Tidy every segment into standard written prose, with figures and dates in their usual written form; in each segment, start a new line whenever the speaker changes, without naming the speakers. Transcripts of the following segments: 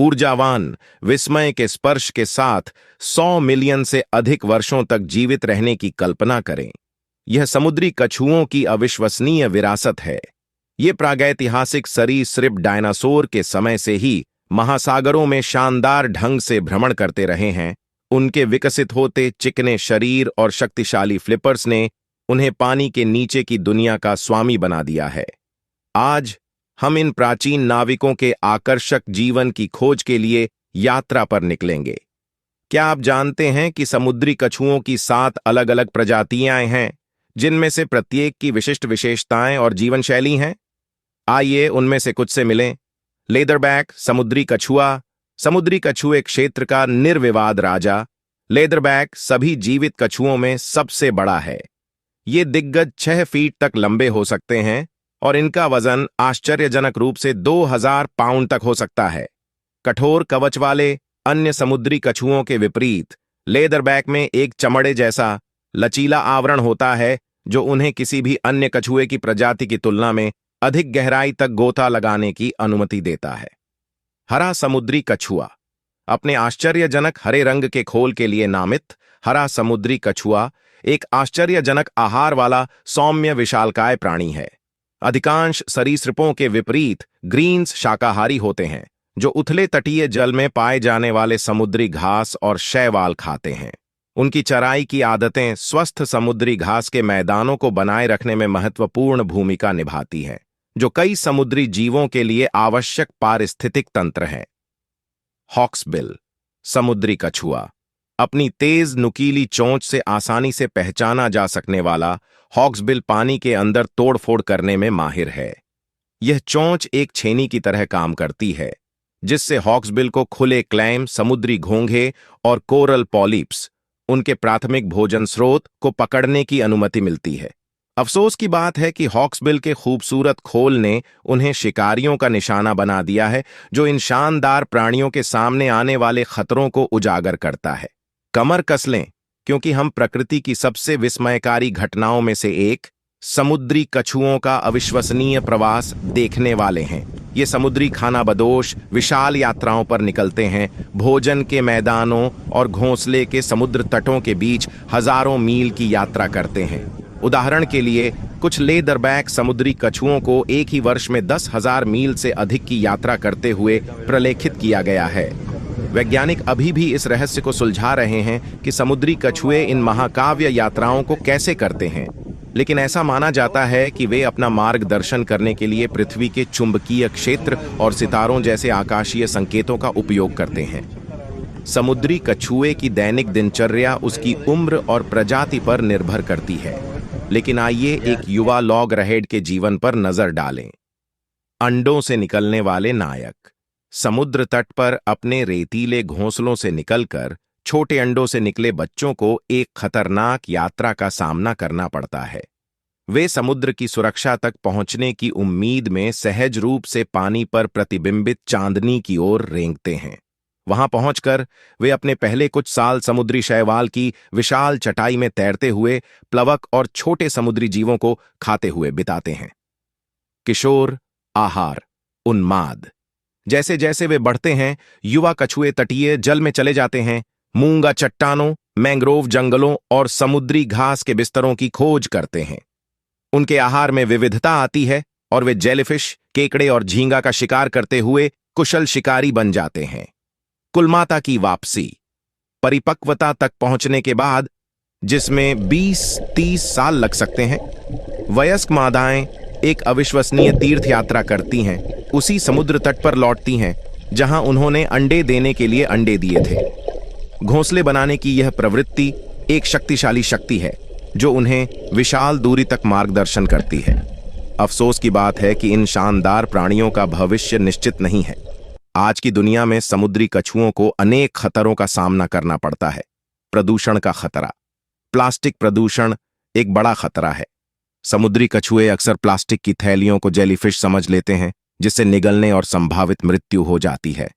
ऊर्जावान, विस्मय के स्पर्श के साथ 100 मिलियन से अधिक वर्षों तक जीवित रहने की कल्पना करें। यह समुद्री कछुओं की अविश्वसनीय विरासत है। ये प्रागैतिहासिक सरीसृप डायनासोर के समय से ही महासागरों में शानदार ढंग से भ्रमण करते रहे हैं। उनके विकसित होते चिकने शरीर और शक्तिशाली फ्लिपर्स ने उन्हें पानी के नीचे की दुनिया का स्वामी बना दिया है। आज हम इन प्राचीन नाविकों के आकर्षक जीवन की खोज के लिए यात्रा पर निकलेंगे। क्या आप जानते हैं कि समुद्री कछुओं की 7 अलग-अलग प्रजातियां हैं, जिनमें से प्रत्येक की विशिष्ट विशेषताएं और जीवन शैली हैं? आइए उनमें से कुछ से मिलें। लेदरबैक समुद्री कछुआ, समुद्री कछुए क्षेत्र का निर्विवाद राजा। लेदरबैक सभी जीवित कछुओं में सबसे बड़ा है। ये दिग्गज 6 फीट तक लंबे हो सकते हैं और इनका वजन आश्चर्यजनक रूप से 2000 पाउंड तक हो सकता है। कठोर कवच वाले अन्य समुद्री कछुओं के विपरीत लेदरबैक में एक चमड़े जैसा लचीला आवरण होता है, जो उन्हें किसी भी अन्य कछुए की प्रजाति की तुलना में अधिक गहराई तक गोता लगाने की अनुमति देता है। हरा समुद्री कछुआ अपने आश्चर्यजनक हरे रंग के खोल के लिए नामित हरा समुद्री कछुआ एक आश्चर्यजनक आहार वाला सौम्य विशालकाय प्राणी है। अधिकांश सरीसृपों के विपरीत ग्रीन्स शाकाहारी होते हैं, जो उथले तटीय जल में पाए जाने वाले समुद्री घास और शैवाल खाते हैं। उनकी चराई की आदतें स्वस्थ समुद्री घास के मैदानों को बनाए रखने में महत्वपूर्ण भूमिका निभाती हैं, जो कई समुद्री जीवों के लिए आवश्यक पारिस्थितिक तंत्र हैं। हॉक्सबिल समुद्री कछुआ अपनी तेज नुकीली चोंच से आसानी से पहचाना जा सकने वाला हॉक्सबिल पानी के अंदर तोड़फोड़ करने में माहिर है। यह चोंच एक छेनी की तरह काम करती है, जिससे हॉक्सबिल को खुले क्लैम, समुद्री घोंघे और कोरल पॉलिप्स, उनके प्राथमिक भोजन स्रोत, को पकड़ने की अनुमति मिलती है। अफसोस की बात है कि हॉक्सबिल के खूबसूरत खोल ने उन्हें शिकारियों का निशाना बना दिया है, जो इन शानदार प्राणियों के सामने आने वाले खतरों को उजागर करता है। कमर कस लें, क्योंकि हम प्रकृति की सबसे विस्मयकारी घटनाओं में से एक समुद्री कछुओं का अविश्वसनीय प्रवास देखने वाले हैं। ये समुद्री खानाबदोश विशाल यात्राओं पर निकलते हैं, भोजन के मैदानों और घोंसले के समुद्र तटों के बीच हजारों मील की यात्रा करते हैं। उदाहरण के लिए, कुछ लेदरबैक समुद्री कछुओं को एक ही वर्ष में 10,000 मील से अधिक की यात्रा करते हुए प्रलेखित किया गया है। वैज्ञानिक अभी भी इस रहस्य को सुलझा रहे हैं कि समुद्री कछुए इन महाकाव्य यात्राओं को कैसे करते हैं, लेकिन ऐसा माना जाता है कि वे अपना मार्गदर्शन करने के लिए पृथ्वी के चुंबकीय क्षेत्र और सितारों जैसे आकाशीय संकेतों का उपयोग करते हैं। समुद्री कछुए की दैनिक दिनचर्या उसकी उम्र और प्रजाति पर निर्भर करती है, लेकिन आइए एक युवा लॉगरहेड के जीवन पर नजर डालें। अंडों से निकलने वाले नायक समुद्र तट पर अपने रेतीले घोंसलों से निकलकर छोटे अंडों से निकले बच्चों को एक खतरनाक यात्रा का सामना करना पड़ता है। वे समुद्र की सुरक्षा तक पहुंचने की उम्मीद में सहज रूप से पानी पर प्रतिबिंबित चांदनी की ओर रेंगते हैं। वहां पहुंचकर वे अपने पहले कुछ साल समुद्री शैवाल की विशाल चटाई में तैरते हुए प्लवक और छोटे समुद्री जीवों को खाते हुए बिताते हैं। किशोर आहार उन्माद जैसे जैसे वे बढ़ते हैं, युवा कछुए तटीय जल में चले जाते हैं, मूंगा चट्टानों, मैंग्रोव जंगलों और समुद्री घास के बिस्तरों की खोज करते हैं। उनके आहार में विविधता आती है और वे जेलीफिश, केकड़े और झींगा का शिकार करते हुए कुशल शिकारी बन जाते हैं। कुलमाता की वापसी परिपक्वता तक पहुंचने के बाद, जिसमें 20-30 साल लग सकते हैं, वयस्क मादाएं एक अविश्वसनीय तीर्थ यात्रा करती हैं, उसी समुद्र तट पर लौटती हैं जहां उन्होंने अंडे देने के लिए अंडे दिए थे। घोंसले बनाने की यह प्रवृत्ति एक शक्तिशाली शक्ति है, जो उन्हें विशाल दूरी तक मार्गदर्शन करती है। अफसोस की बात है कि इन शानदार प्राणियों का भविष्य निश्चित नहीं है। आज की दुनिया में समुद्री कछुओं को अनेक खतरों का सामना करना पड़ता है। प्रदूषण का खतरा, प्लास्टिक प्रदूषण एक बड़ा खतरा है। समुद्री कछुए अक्सर प्लास्टिक की थैलियों को जेलीफिश समझ लेते हैं, जिससे निगलने और संभावित मृत्यु हो जाती है।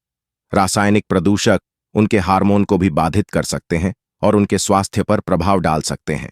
रासायनिक प्रदूषक उनके हार्मोन को भी बाधित कर सकते हैं और उनके स्वास्थ्य पर प्रभाव डाल सकते हैं।